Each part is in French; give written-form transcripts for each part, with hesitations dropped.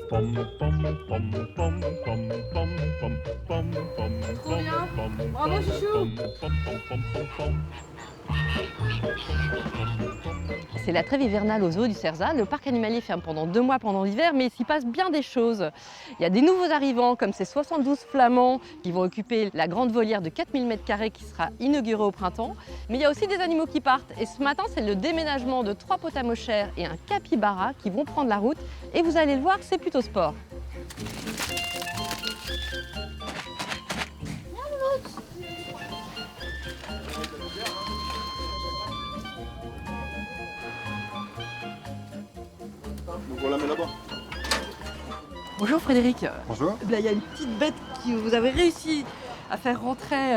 Trop bien. Bravo, chouchou. C'est la trêve hivernale au zoo du Cerzat. Le parc animalier ferme pendant 2 mois pendant l'hiver, mais il s'y passe bien des choses. Il y a des nouveaux arrivants, comme ces 72 flamands qui vont occuper la grande volière de 4000 m² qui sera inaugurée au printemps. Mais il y a aussi des animaux qui partent. Et ce matin, c'est le déménagement de 3 potamochères et un capybara qui vont prendre la route. Et vous allez le voir, c'est plutôt sport. Donc on la met là-bas. Bonjour Frédéric. Bonjour. Là, il y a une petite bête que vous avez réussi à faire rentrer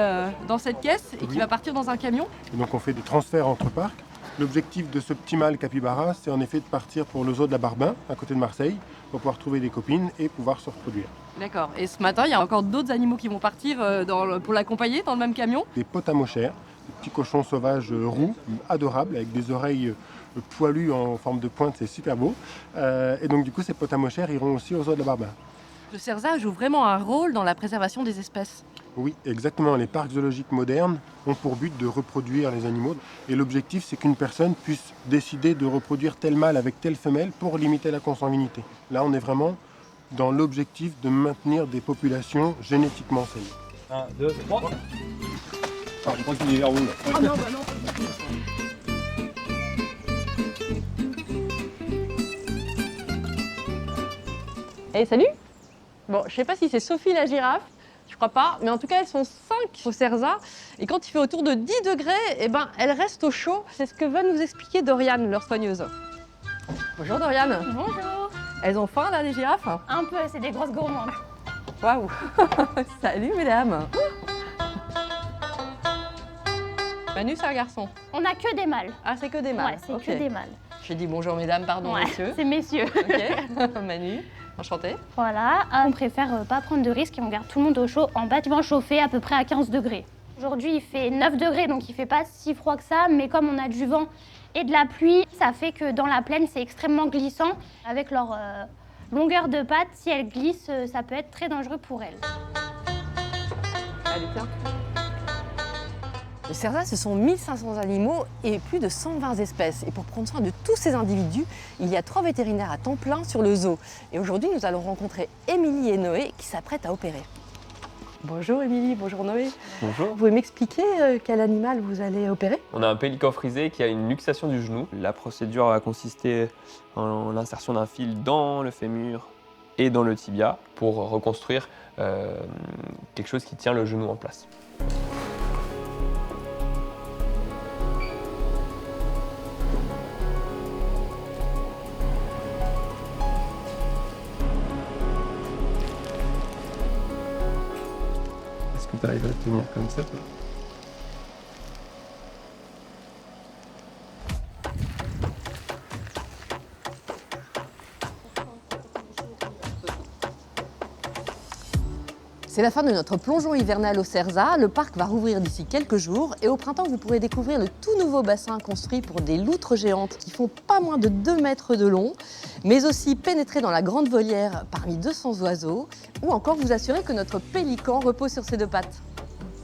dans cette caisse et qui va partir dans un camion. Et donc on fait des transferts entre parcs. L'objectif de ce petit mâle capybara, c'est en effet de partir pour le zoo de la Barbin, à côté de Marseille, pour pouvoir trouver des copines et pouvoir se reproduire. D'accord. Et ce matin, il y a encore d'autres animaux qui vont partir pour l'accompagner dans le même camion. Des potamochères, des petits cochons sauvages roux, adorables, avec des oreilles poilues en forme de pointe, c'est super beau. Et donc du coup, ces potamochères iront aussi au zoo de la Barbin. Le Cerzat joue vraiment un rôle dans la préservation des espèces. Oui, exactement. Les parcs zoologiques modernes ont pour but de reproduire les animaux. Et l'objectif, c'est qu'une personne puisse décider de reproduire tel mâle avec telle femelle pour limiter la consanguinité. Là, on est vraiment dans l'objectif de maintenir des populations génétiquement saines. 1, 2, 3. Ah, je crois qu'il est vers vous là. Oh non, bah non. Hey, salut. Bon, je sais pas si c'est Sophie la girafe, je crois pas, mais en tout cas elles sont 5 au Cerzat et quand il fait autour de 10 degrés, eh ben, elles restent au chaud. C'est ce que va nous expliquer Doriane, leur soigneuse. Bonjour Doriane. Bonjour. Elles ont faim là les girafes? Un peu, c'est des grosses gourmandes. Waouh. Salut mesdames. Manu, c'est un garçon. On a que des mâles. Ah, c'est que des mâles. Ouais, c'est Ok. que des mâles. J'ai dit bonjour mesdames, pardon Ouais, messieurs. c'est messieurs. Ok. Manu, enchanté. Voilà, on préfère pas prendre de risques et on garde tout le monde au chaud en bâtiment chauffé à peu près à 15 degrés. Aujourd'hui, il fait 9 degrés, donc il fait pas si froid que ça, mais comme on a du vent et de la pluie, ça fait que dans la plaine, c'est extrêmement glissant. Avec leur longueur de pattes, si elles glissent, ça peut être très dangereux pour elles. Allez, tiens. Le Cerzat, ce sont 1500 animaux et plus de 120 espèces. Et pour prendre soin de tous ces individus, il y a 3 vétérinaires à temps plein sur le zoo. Et aujourd'hui, nous allons rencontrer Émilie et Noé qui s'apprêtent à opérer. Bonjour Émilie, bonjour Noé. Bonjour. Vous pouvez m'expliquer quel animal vous allez opérer? On a un pélican frisé qui a une luxation du genou. La procédure va consister en l'insertion d'un fil dans le fémur et dans le tibia pour reconstruire quelque chose qui tient le genou en place. Est-ce que tu arrives à tenir comme ça toi ? C'est la fin de notre plongeon hivernal au Cerzat. Le parc va rouvrir d'ici quelques jours et au printemps, vous pourrez découvrir le tout nouveau bassin construit pour des loutres géantes qui font pas moins de 2 mètres de long, mais aussi pénétrer dans la grande volière parmi 200 oiseaux ou encore vous assurer que notre pélican repose sur ses 2 pattes.